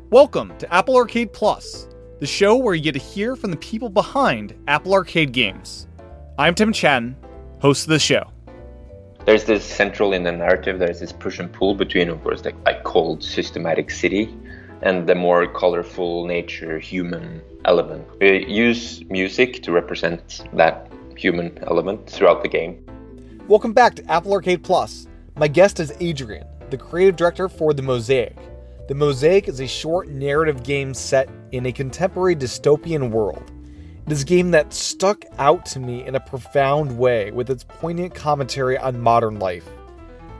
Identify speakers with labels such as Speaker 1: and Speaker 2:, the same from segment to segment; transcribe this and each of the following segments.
Speaker 1: Welcome to Apple Arcade Plus, the show where you get to hear from the people behind Apple Arcade games. I'm Tim Chen, host of the show.
Speaker 2: There's this central in the narrative, there's this push and pull between, of course, the cold, systematic city and the more colorful nature, human element. We use music to represent that human element throughout the game.
Speaker 1: Welcome back to Apple Arcade Plus. My guest is Adrian, the creative director for the Mosaic. The Mosaic is a short narrative game set in a contemporary dystopian world. It is a game that stuck out to me in a profound way with its poignant commentary on modern life.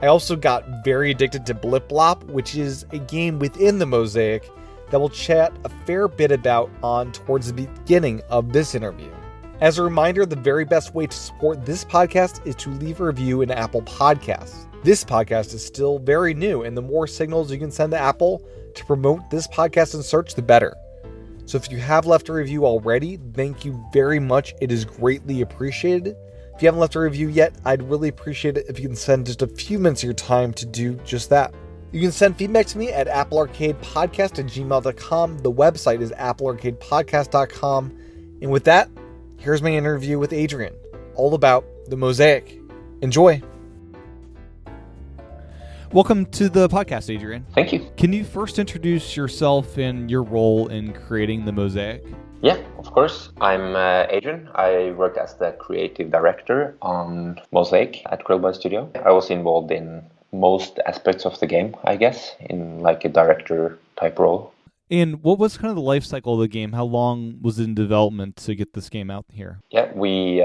Speaker 1: I also got very addicted to Blip Blop, which is a game within the Mosaic that we'll chat a fair bit about on towards the beginning of this interview. As a reminder, the very best way to support this podcast is to leave a review in Apple Podcasts. This podcast is still very new, and the more signals you can send to Apple to promote this podcast in search, the better. So if you have left a review already, thank you very much. It is greatly appreciated. If you haven't left a review yet, I'd really appreciate it if you can send just a few minutes of your time to do just that. You can send feedback to me at applearcadepodcast@gmail.com. The website is applearcadepodcast.com. And with that, here's my interview with Adrian, all about the Mosaic. Enjoy. Welcome to the podcast, Adrian.
Speaker 2: Thank you.
Speaker 1: Can you first introduce yourself and your role in creating the Mosaic?
Speaker 2: Yeah, of course. I'm Adrian. I work as the creative director on Mosaic at Grillby Studio. I was involved in most aspects of the game, I guess, in like a director type role.
Speaker 1: And what was kind of the life cycle of the game? How long was it in development to get this game out here?
Speaker 2: Yeah, we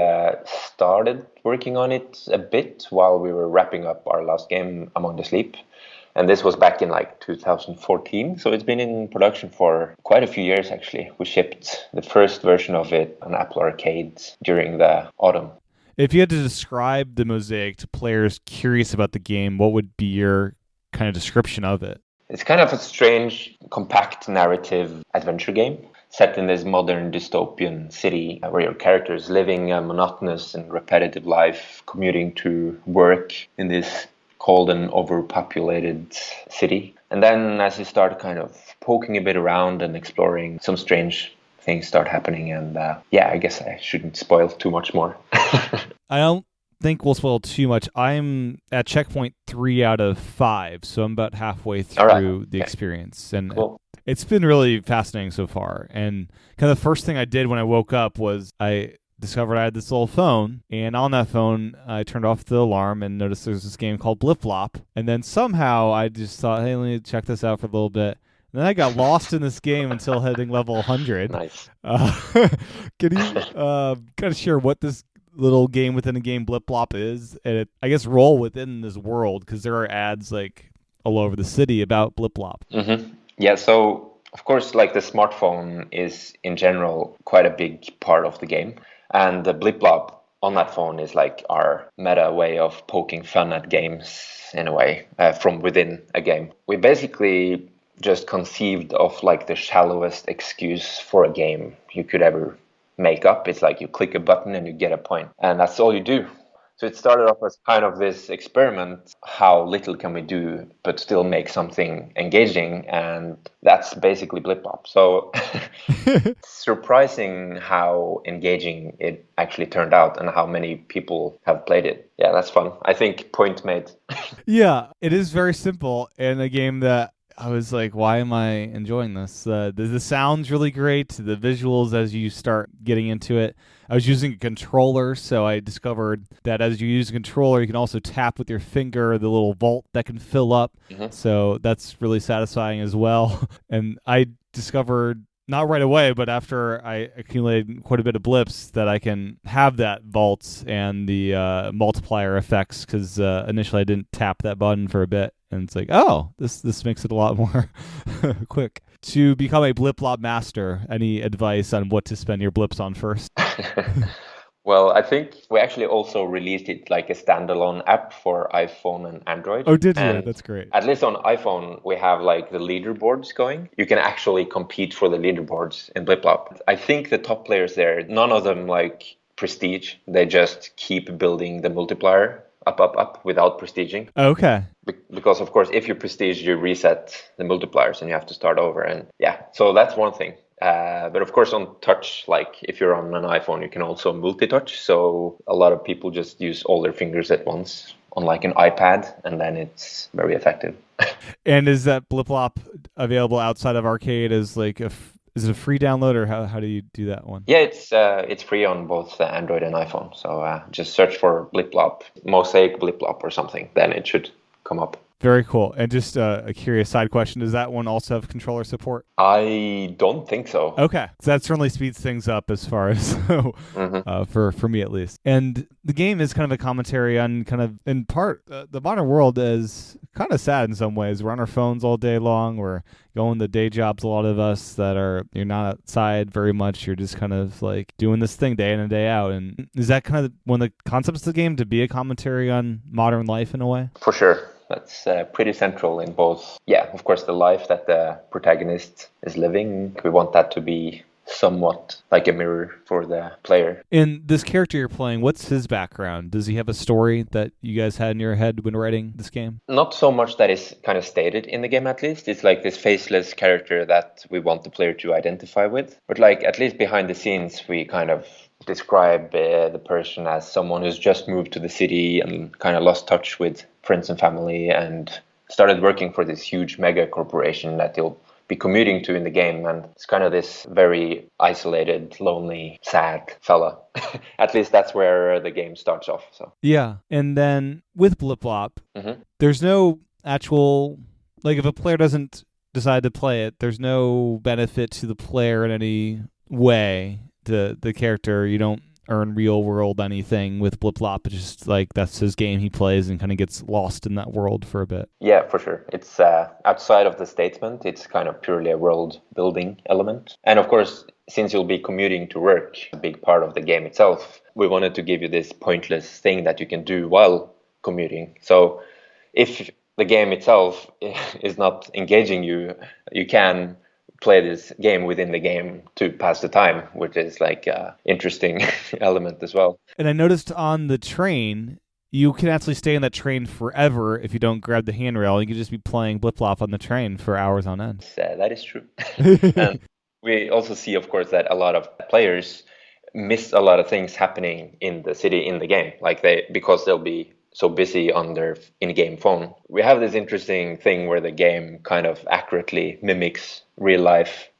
Speaker 2: started working on it a bit while we were wrapping up our last game, Among the Sleep. And this was back in 2014. So it's been in production for quite a few years, actually. We shipped the first version of it on Apple Arcade during the autumn.
Speaker 1: If you had to describe the Mosaic to players curious about the game, what would be your kind of description of it?
Speaker 2: It's kind of a strange, compact narrative adventure game set in this modern dystopian city where your character is living a monotonous and repetitive life, commuting to work in this cold and overpopulated city. And then as you start kind of poking a bit around and exploring, some strange things start happening. And I guess I shouldn't spoil too much more.
Speaker 1: I don't think we'll spoil too much. I'm at checkpoint 3 out of 5, so I'm about halfway through the experience. And
Speaker 2: cool.
Speaker 1: It's been really fascinating so far. And kind of the first thing I did when I woke up was I discovered I had this little phone, and on that phone I turned off the alarm and noticed there's this game called Blip Blop. And then somehow I just thought, hey, let me check this out for a little bit. And then I got lost in this game until hitting level 100.
Speaker 2: Nice.
Speaker 1: Can you kind of share what this little game within a game Blip Blop is, and I guess role within this world, because there are ads all over the city about Blip Blop?
Speaker 2: Mm-hmm. Yeah, so of course the smartphone is in general quite a big part of the game, and the Blip Blop on that phone is our meta way of poking fun at games in a way from within a game. We basically just conceived of the shallowest excuse for a game you could ever make up. It's you click a button and you get a point, and that's all you do. So it started off as kind of this experiment: how little can we do but still make something engaging? And that's basically Blip Blop. So it's surprising how engaging it actually turned out and how many people have played it. Yeah, that's fun. I think point made.
Speaker 1: Yeah, it is very simple, and a game that I was like, why am I enjoying this? The sound's really great. The visuals as you start getting into it. I was using a controller, so I discovered that as you use a controller, you can also tap with your finger the little vault that can fill up. Mm-hmm. So that's really satisfying as well. And I discovered, not right away, but after I accumulated quite a bit of blips, that I can have that vault and the multiplier effects, because initially I didn't tap that button for a bit. And it's this makes it a lot more quick. To become a Blip Blop master, any advice on what to spend your blips on first?
Speaker 2: Well, I think we actually also released it like a standalone app for iPhone and Android.
Speaker 1: Oh, did you? That's great.
Speaker 2: At least on iPhone, we have the leaderboards going. You can actually compete for the leaderboards in Blip Blop. I think the top players there, none of them prestige. They just keep building the multiplier up without prestiging.
Speaker 1: Okay.
Speaker 2: Because of course, if you prestige, you reset the multipliers and you have to start over. And yeah, so that's one thing. But of course, on touch, like if you're on an iPhone, you can also multi-touch. So a lot of people just use all their fingers at once on like an iPad, and then it's very effective.
Speaker 1: And is that Bliplop available outside of arcade as like is it a free download, or how do you do that one?
Speaker 2: Yeah, it's free on both Android and iPhone. So just search for Bliplop, Mosaic Bliplop or something. Then it should come up.
Speaker 1: Very cool. And just a curious side question, does that one also have controller support?
Speaker 2: I don't think so.
Speaker 1: Okay. So that certainly speeds things up as far as for me at least. And the game is kind of a commentary on kind of, in part, the modern world is kind of sad in some ways. We're on our phones all day long. We're going to day jobs, a lot of us you're not outside very much. You're just kind of like doing this thing day in and day out. And is that kind of one of the concepts of the game, to be a commentary on modern life in a way?
Speaker 2: For sure. That's pretty central in both. Yeah, of course, the life that the protagonist is living. We want that to be somewhat like a mirror for the player.
Speaker 1: In this character you're playing, what's his background? Does he have a story that you guys had in your head when writing this game?
Speaker 2: Not so much that is kind of stated in the game, at least. It's like this faceless character that we want the player to identify with. But like, at least behind the scenes, we kind of describe the person as someone who's just moved to the city and kind of lost touch with friends and family and started working for this huge mega corporation that he'll be commuting to in the game. And it's kind of this very isolated, lonely, sad fella. At least that's where the game starts off. So
Speaker 1: yeah. And then with Bliplop, there's no actual, like if a player doesn't decide to play it, there's no benefit to the player in any way. The character, you don't earn real world anything with Bliplop. It's just like that's his game he plays and kind of gets lost in that world for a bit.
Speaker 2: Yeah, for sure. It's outside of the statement. It's kind of purely a world building element. And of course, since you'll be commuting to work, a big part of the game itself, we wanted to give you this pointless thing that you can do while commuting. So if the game itself is not engaging you, you can play this game within the game to pass the time, which is like an interesting element as well.
Speaker 1: And I noticed on the train, you can actually stay in that train forever if you don't grab the handrail. You can just be playing Bliplop on the train for hours on end.
Speaker 2: That is true. And we also see, of course, that a lot of players miss a lot of things happening in the city, in the game, because they'll be so busy on their in-game phone. We have this interesting thing where the game kind of accurately mimics real life,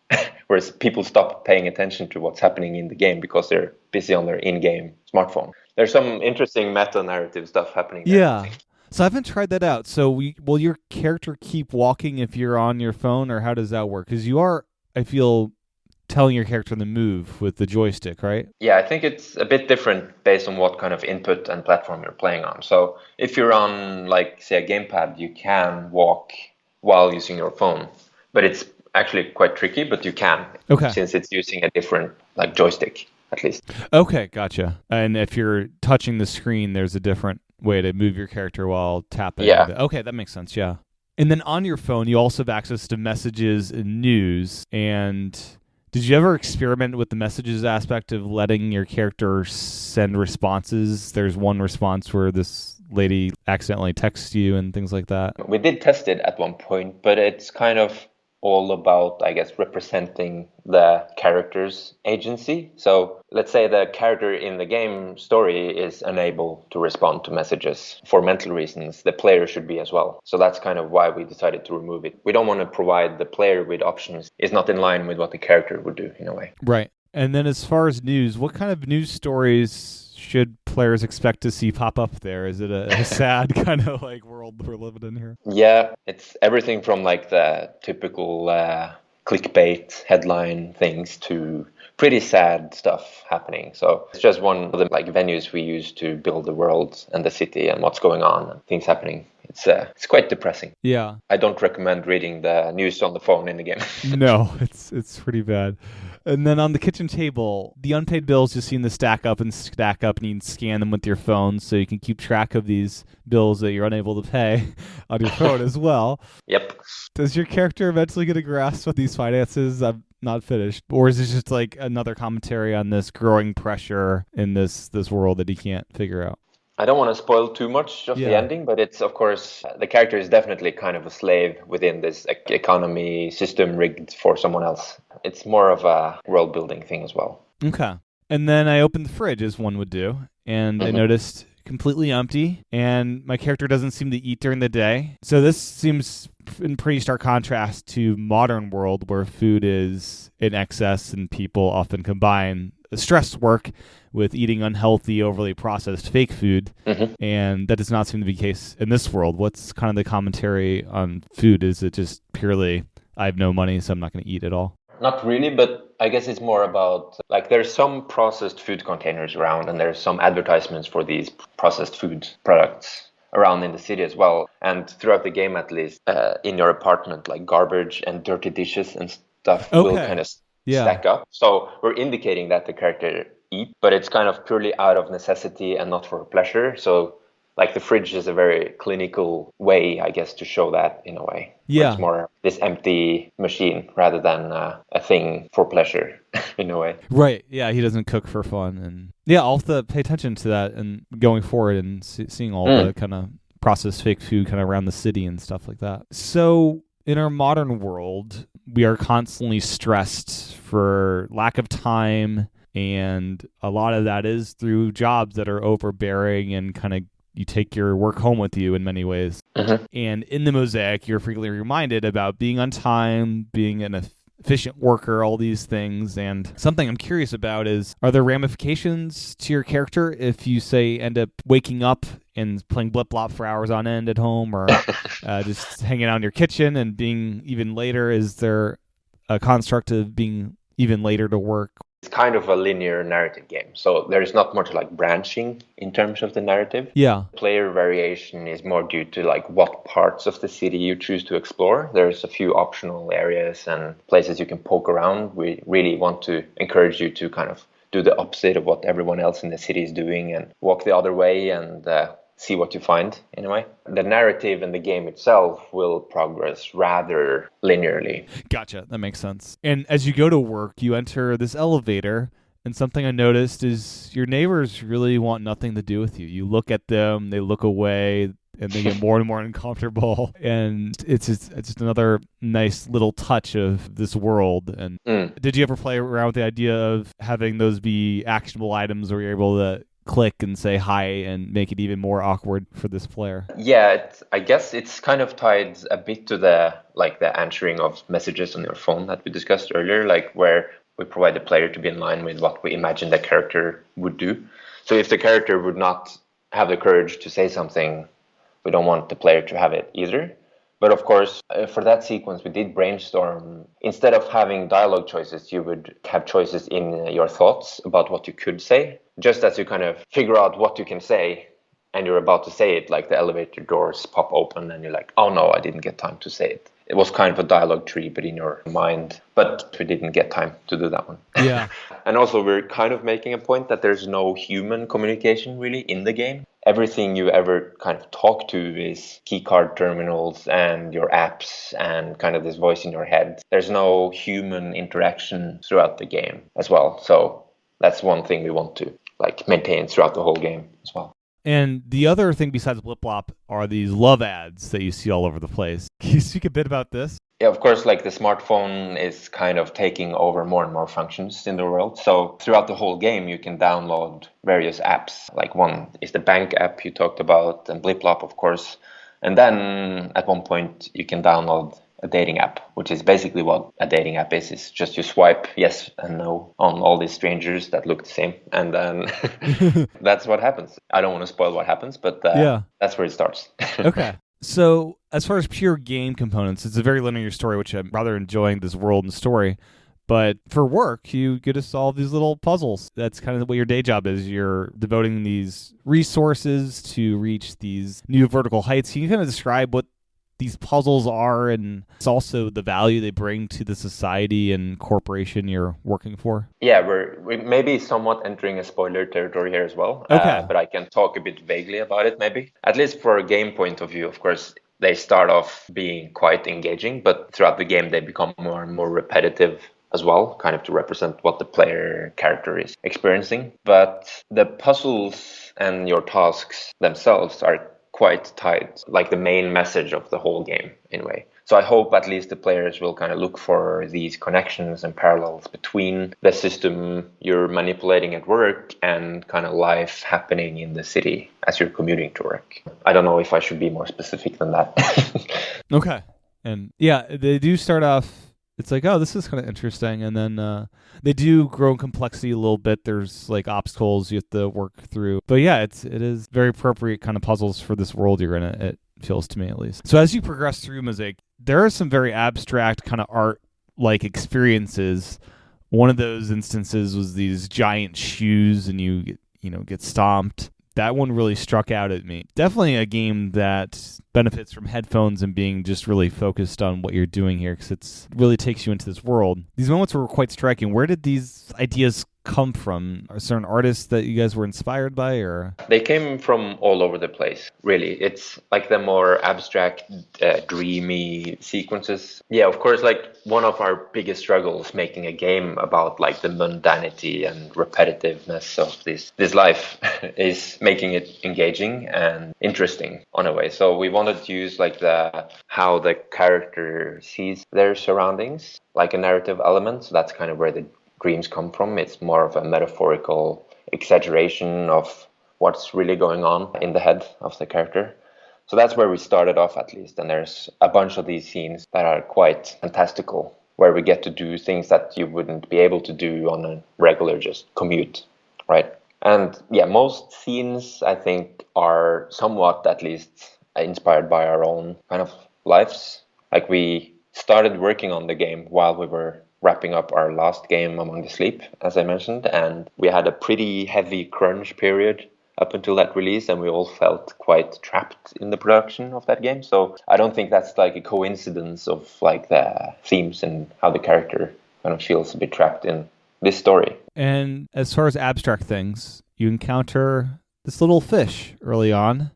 Speaker 2: whereas people stop paying attention to what's happening in the game because they're busy on their in-game smartphone. There's some interesting meta-narrative stuff happening there.
Speaker 1: Yeah. So I haven't tried that out. So will your character keep walking if you're on your phone, or how does that work? Because you are, I feel, telling your character to move with the joystick, right?
Speaker 2: Yeah, I think it's a bit different based on what kind of input and platform you're playing on. So if you're on, like, say, a gamepad, you can walk while using your phone. But it's actually quite tricky, but you can.
Speaker 1: Okay.
Speaker 2: Since it's using a different, like, joystick, at least.
Speaker 1: Okay, gotcha. And if you're touching the screen, there's a different way to move your character while tapping.
Speaker 2: Yeah.
Speaker 1: Okay, that makes sense, yeah. And then on your phone, you also have access to messages and news. And did you ever experiment with the messages aspect of letting your character send responses? There's one response where this lady accidentally texts you and things like that.
Speaker 2: We did test it at one point, but it's kind of all about, I guess, representing the character's agency. So let's say the character in the game story is unable to respond to messages for mental reasons. The player should be as well. So that's kind of why we decided to remove it. We don't want to provide the player with options. It's not in line with what the character would do in a way.
Speaker 1: Right. And then as far as news, what kind of news stories should players expect to see pop up there? Is it a sad kind of like world we're living in here?
Speaker 2: Yeah, it's everything from like the typical clickbait headline things to pretty sad stuff happening. So it's just one of the like venues we use to build the world and the city and what's going on and things happening. It's quite depressing.
Speaker 1: Yeah.
Speaker 2: I don't recommend reading the news on the phone in the game.
Speaker 1: No, it's pretty bad. And then on the kitchen table, the unpaid bills just seem to stack up, and you can scan them with your phone so you can keep track of these bills that you're unable to pay on your phone as well.
Speaker 2: Yep.
Speaker 1: Does your character eventually get a grasp of these finances? I'm not finished. Or is this just like another commentary on this growing pressure in this world that he can't figure out?
Speaker 2: I don't want to spoil too much of the ending, but it's, of course, the character is definitely kind of a slave within this economy system rigged for someone else. It's more of a world building thing as well.
Speaker 1: Okay. And then I opened the fridge, as one would do, and I noticed completely empty, and my character doesn't seem to eat during the day. So this seems in pretty stark contrast to modern world, where food is in excess and people often combine stress work with eating unhealthy, overly processed fake food, and that does not seem to be the case in this world. What's kind of the commentary on food? Is it just purely, I have no money, so I'm not going to eat at all?
Speaker 2: Not really, but I guess it's more about, like, there's some processed food containers around, and there's some advertisements for these processed food products around in the city as well. And throughout the game, at least, in your apartment, like garbage and dirty dishes and stuff will kind of stack up. So we're indicating that the character eat, but it's kind of purely out of necessity and not for pleasure. So like the fridge is a very clinical way, I guess, to show that in a way. Yeah. It's more this empty machine rather than a thing for pleasure in a way.
Speaker 1: Right. Yeah. He doesn't cook for fun. And yeah, I'll have to pay attention to that and going forward and seeing all the kind of processed fake food kind of around the city and stuff like that. So in our modern world, we are constantly stressed for lack of time. And a lot of that is through jobs that are overbearing and kind of you take your work home with you in many ways. And in the Mosaic, you're frequently reminded about being on time, being an efficient worker, all these things. And something I'm curious about is, are there ramifications to your character if you, say, end up waking up and playing Blip-Blop for hours on end at home, or just hanging out in your kitchen and being even later? Is there a construct of being even later to work?
Speaker 2: It's kind of a linear narrative game, so there's not much like branching in terms of the narrative.
Speaker 1: Yeah.
Speaker 2: Player variation is more due to like what parts of the city you choose to explore. There's a few optional areas and places you can poke around. We really want to encourage you to kind of do the opposite of what everyone else in the city is doing and walk the other way and see what you find in a way. The narrative and the game itself will progress rather linearly.
Speaker 1: Gotcha. That makes sense. And as you go to work, you enter this elevator, and something I noticed is your neighbors really want nothing to do with you. You look at them, they look away, and they get more and more uncomfortable. And it's just another nice little touch of this world. And did you ever play around with the idea of having those be actionable items where you're able to click and say hi and make it even more awkward for this player?
Speaker 2: Yeah, I guess it's kind of tied a bit to the answering of messages on your phone that we discussed earlier, like where we provide the player to be in line with what we imagine the character would do. So if the character would not have the courage to say something, we don't want the player to have it either. But of course, for that sequence, we did brainstorm. Instead of having dialogue choices, you would have choices in your thoughts about what you could say. Just as you kind of figure out what you can say and you're about to say it, like the elevator doors pop open and you're like, oh no, I didn't get time to say it. It was kind of a dialogue tree, but in your mind. But we didn't get time to do that one.
Speaker 1: Yeah.
Speaker 2: And also, we're kind of making a point that there's no human communication really in the game. Everything you ever kind of talk to is keycard terminals and your apps and kind of this voice in your head. There's no human interaction throughout the game as well. So that's one thing we want to maintain throughout the whole game as well.
Speaker 1: And the other thing besides Blip-Blop are these love ads that you see all over the place. Can you speak a bit about this?
Speaker 2: Yeah, of course, the smartphone is kind of taking over more and more functions in the world. So throughout the whole game, you can download various apps. Like one is the bank app you talked about, and Blip-Blop, of course. And then at one point, you can download a dating app, which is basically what a dating app is. It's just you swipe yes and no on all these strangers that look the same. And then that's what happens. I don't want to spoil what happens, but that's where it starts.
Speaker 1: Okay. So as far as pure game components, it's a very linear story, which I'm rather enjoying this world and story. But for work, you get to solve these little puzzles. That's kind of what your day job is. You're devoting these resources to reach these new vertical heights. Can you kind of describe what these puzzles are, and it's also the value they bring to the society and corporation you're working for?
Speaker 2: Yeah, we maybe somewhat entering a spoiler territory here as well.
Speaker 1: Okay.
Speaker 2: But I can talk a bit vaguely about it maybe. At least for a game point of view, of course, they start off being quite engaging, but throughout the game they become more and more repetitive as well, kind of to represent what the player character is experiencing. But the puzzles and your tasks themselves are quite tight, like the main message of the whole game in a way. So I hope at least the players will kind of look for these connections and parallels between the system you're manipulating at work and kind of life happening in the city as you're commuting to work. I don't know if I should be more specific than that.
Speaker 3: Okay. And yeah, they do start off, it's like, oh, this is kind of interesting. And then they do grow in complexity a little bit. There's like obstacles you have to work through. But yeah, it is very appropriate kind of puzzles for this world you're in, it feels to me at least. So as you progress through Mosaic, there are some very abstract kind of art-like experiences. One of those instances was these giant shoes and you get stomped. That one really struck out at me. Definitely a game that benefits from headphones and being just really focused on what you're doing here, because it really takes you into this world. These moments were quite striking. Where did these ideas come from? Are certain artists that you guys were inspired by, or?
Speaker 2: They came from all over the place, really. It's like the more abstract, dreamy sequences. Yeah, of course, like one of our biggest struggles making a game about like the mundanity and repetitiveness of this life is making it engaging and interesting on a way. So we wanted to use like how the character sees their surroundings, like a narrative element. So that's kind of where the dreams come from. It's more of a metaphorical exaggeration of what's really going on in the head of the character. So that's where we started off, at least. And there's a bunch of these scenes that are quite fantastical, where we get to do things that you wouldn't be able to do on a regular just commute, right? And yeah, most scenes I think are somewhat at least inspired by our own kind of lives. Like we started working on the game while we were wrapping up our last game, Among the Sleep, as I mentioned, and we had a pretty heavy crunch period up until that release, and we all felt quite trapped in the production of that game. So I don't think that's like a coincidence of like the themes and how the character kind of feels a bit trapped in this story.
Speaker 3: And as far as abstract things, you encounter this little fish early on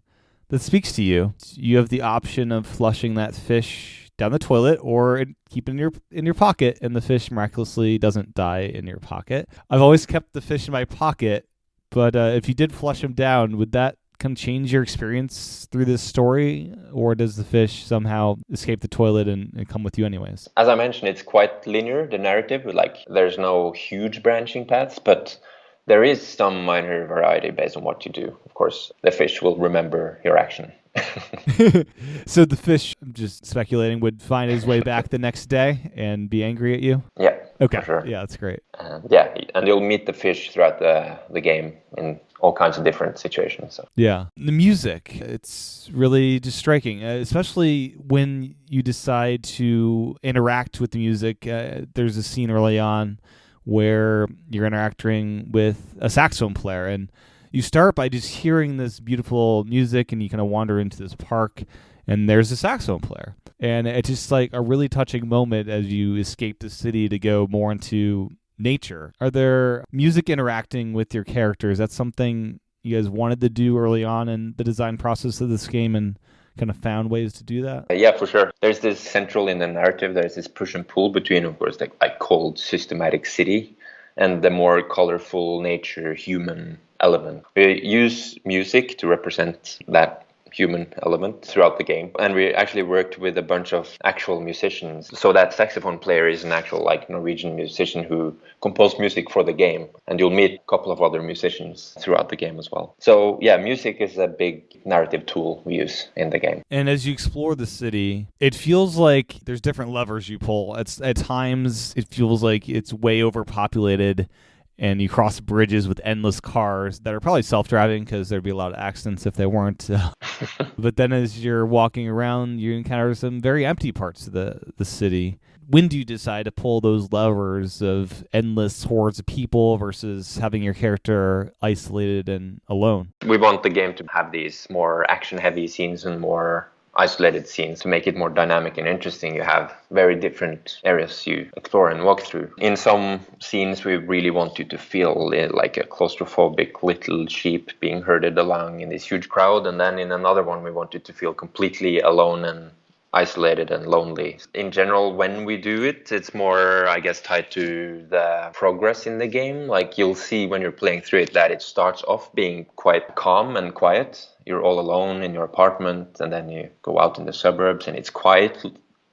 Speaker 3: that speaks to you. You have the option of flushing that fish down the toilet or keep it in your pocket, and the fish miraculously doesn't die in your pocket. I've always kept the fish in my pocket, but if you did flush him down, would that kind of change your experience through this story, or does the fish somehow escape the toilet and come with you anyways?
Speaker 2: As I mentioned, it's quite linear, the narrative. Like there's no huge branching paths, but there is some minor variety based on what you do. Of course, the fish will remember your action.
Speaker 3: So the fish, I'm just speculating, would find his way back the next day and be angry at you?
Speaker 2: Yeah.
Speaker 3: Okay.
Speaker 2: For sure.
Speaker 3: Yeah, that's great.
Speaker 2: Yeah, and you'll meet the fish throughout the game in all kinds of different situations. So.
Speaker 3: Yeah. The music, it's really just striking, especially when you decide to interact with the music. There's a scene early on where you're interacting with a saxophone player, and you start by just hearing this beautiful music, and you kind of wander into this park, and there's a saxophone player. And it's just like a really touching moment as you escape the city to go more into nature. Are there music interacting with your characters? That's something you guys wanted to do early on in the design process of this game and kind of found ways to do that?
Speaker 2: Yeah, for sure. There's this central in the narrative, there's this push and pull between, of course, the cold, systematic city and the more colorful nature, human element. We use music to represent that human element throughout the game, and we actually worked with a bunch of actual musicians. So that saxophone player is an actual like Norwegian musician who composed music for the game, and you'll meet a couple of other musicians throughout the game as well. So yeah, music is a big narrative tool we use in the game.
Speaker 3: And as you explore the city, it feels like there's different levers you pull. At times it feels like it's way overpopulated, and you cross bridges with endless cars that are probably self-driving because there'd be a lot of accidents if they weren't. But then as you're walking around, you encounter some very empty parts of the city. When do you decide to pull those levers of endless hordes of people versus having your character isolated and alone?
Speaker 2: We want the game to have these more action-heavy scenes and more isolated scenes to make it more dynamic and interesting. You have very different areas you explore and walk through. In some scenes, we really want you to feel like a claustrophobic little sheep being herded along in this huge crowd. And then in another one, we want you to feel completely alone and isolated and lonely. In general, when we do it, it's more, I guess, tied to the progress in the game. Like you'll see when you're playing through it that it starts off being quite calm and quiet. You're all alone in your apartment, and then you go out in the suburbs and it's quiet,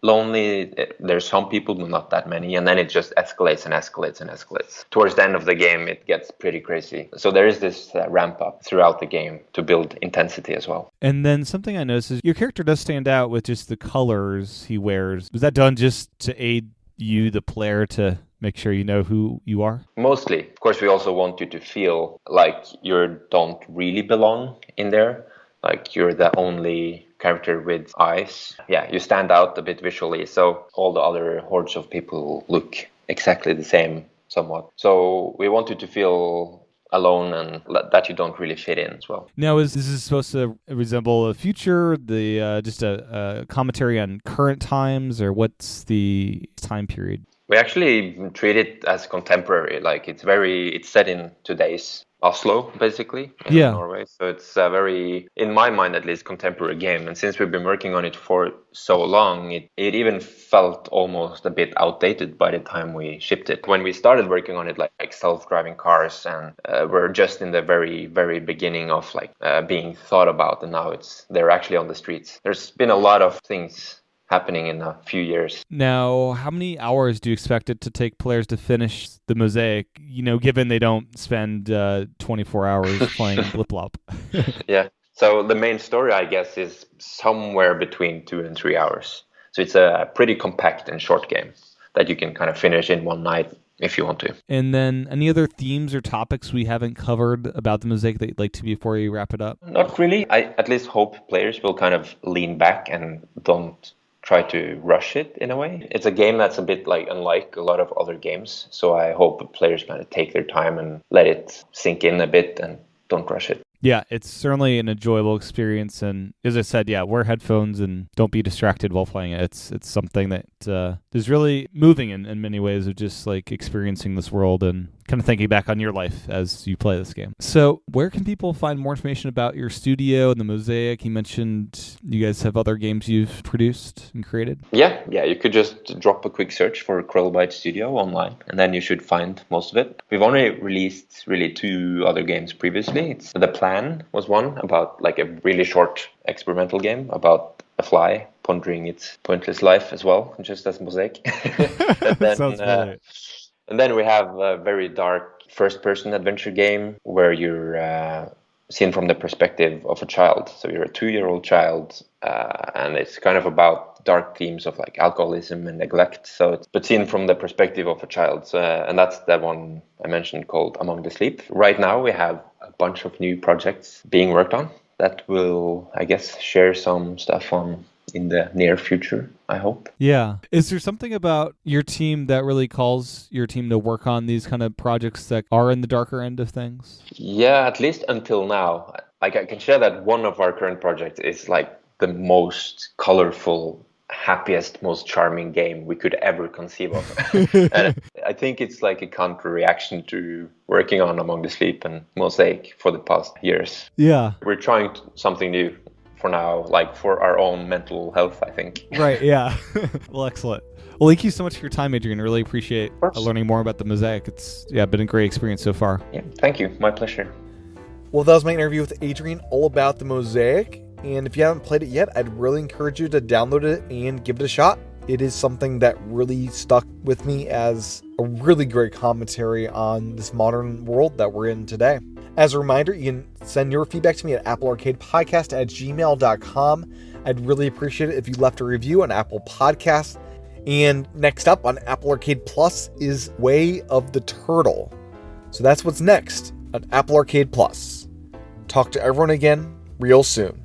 Speaker 2: lonely. There's some people, but not that many, and then it just escalates and escalates and escalates. Towards the end of the game, it gets pretty crazy. So there is this ramp up throughout the game to build intensity as well.
Speaker 3: And then something I noticed is your character does stand out with just the colors he wears. Was that done just to aid you, the player, to make sure you know who you are?
Speaker 2: Mostly. Of course, we also want you to feel like you don't really belong in there. Like you're the only character with eyes. Yeah, you stand out a bit visually, so all the other hordes of people look exactly the same somewhat. So we want you to feel alone and that you don't really fit in as well.
Speaker 3: Now, is this supposed to resemble a future, just a commentary on current times, or what's the time period?
Speaker 2: We actually treat it as contemporary. Like it's set in today's Oslo, basically, in Norway. So it's a very, in my mind at least, contemporary game. And since we've been working on it for so long, it even felt almost a bit outdated by the time we shipped it. When we started working on it, like self-driving cars, and we're just in the very, very beginning of being thought about, and now they're actually on the streets. There's been a lot of things happening in a few years.
Speaker 3: Now, how many hours do you expect it to take players to finish the Mosaic, given they don't spend 24 hours playing Blip Blop?
Speaker 2: Yeah. So the main story, I guess, is somewhere between 2 and 3 hours. So it's a pretty compact and short game that you can kind of finish in one night if you want to.
Speaker 3: And then any other themes or topics we haven't covered about the Mosaic that you'd like to before you wrap it up?
Speaker 2: Not really. I at least hope players will kind of lean back and don't try to rush it in a way. It's a game that's a bit unlike a lot of other games. So I hope players kind of take their time and let it sink in a bit and don't rush it.
Speaker 3: Yeah, it's certainly an enjoyable experience. And as I said, wear headphones and don't be distracted while playing it. It's something that is really moving in many ways, of just experiencing this world and kind of thinking back on your life as you play this game. So where can people find more information about your studio and the Mosaic? You mentioned you guys have other games you've produced and created.
Speaker 2: Yeah, you could just drop a quick search for Krillbite Studio online, and then you should find most of it. We've only released really 2 other games previously. The Plan was one, about a really short experimental game about a fly pondering its pointless life as well, just as Mosaic.
Speaker 3: That sounds funny.
Speaker 2: And then we have a very dark first-person adventure game where you're seen from the perspective of a child. So you're a 2-year-old child, and it's kind of about dark themes of alcoholism and neglect. But seen from the perspective of a child. And that's the one I mentioned called Among the Sleep. Right now we have a bunch of new projects being worked on that will, I guess, share some stuff on in the near future, I hope. Yeah.
Speaker 3: Is there something about your team that really calls your team to work on these kind of projects that are in the darker end of things?
Speaker 2: Yeah, at least until now. I can share that one of our current projects is the most colorful, happiest, most charming game we could ever conceive of. And I think it's a counter reaction to working on Among the Sleep and Mosaic for the past years.
Speaker 3: Yeah.
Speaker 2: We're trying something new for now, for our own mental health, I think.
Speaker 3: Right, yeah. Well, excellent. Well, thank you so much for your time, Adrian. I really appreciate learning more about the Mosaic. It's been a great experience so far.
Speaker 2: Yeah, thank you. My pleasure.
Speaker 1: Well, that was my interview with Adrian all about the Mosaic. And if you haven't played it yet, I'd really encourage you to download it and give it a shot. It is something that really stuck with me as a really great commentary on this modern world that we're in today. As a reminder, you can send your feedback to me at applearcadepodcast@gmail.com. I'd really appreciate it if you left a review on Apple Podcasts. And next up on Apple Arcade Plus is Way of the Turtle. So that's what's next on Apple Arcade Plus. Talk to everyone again real soon.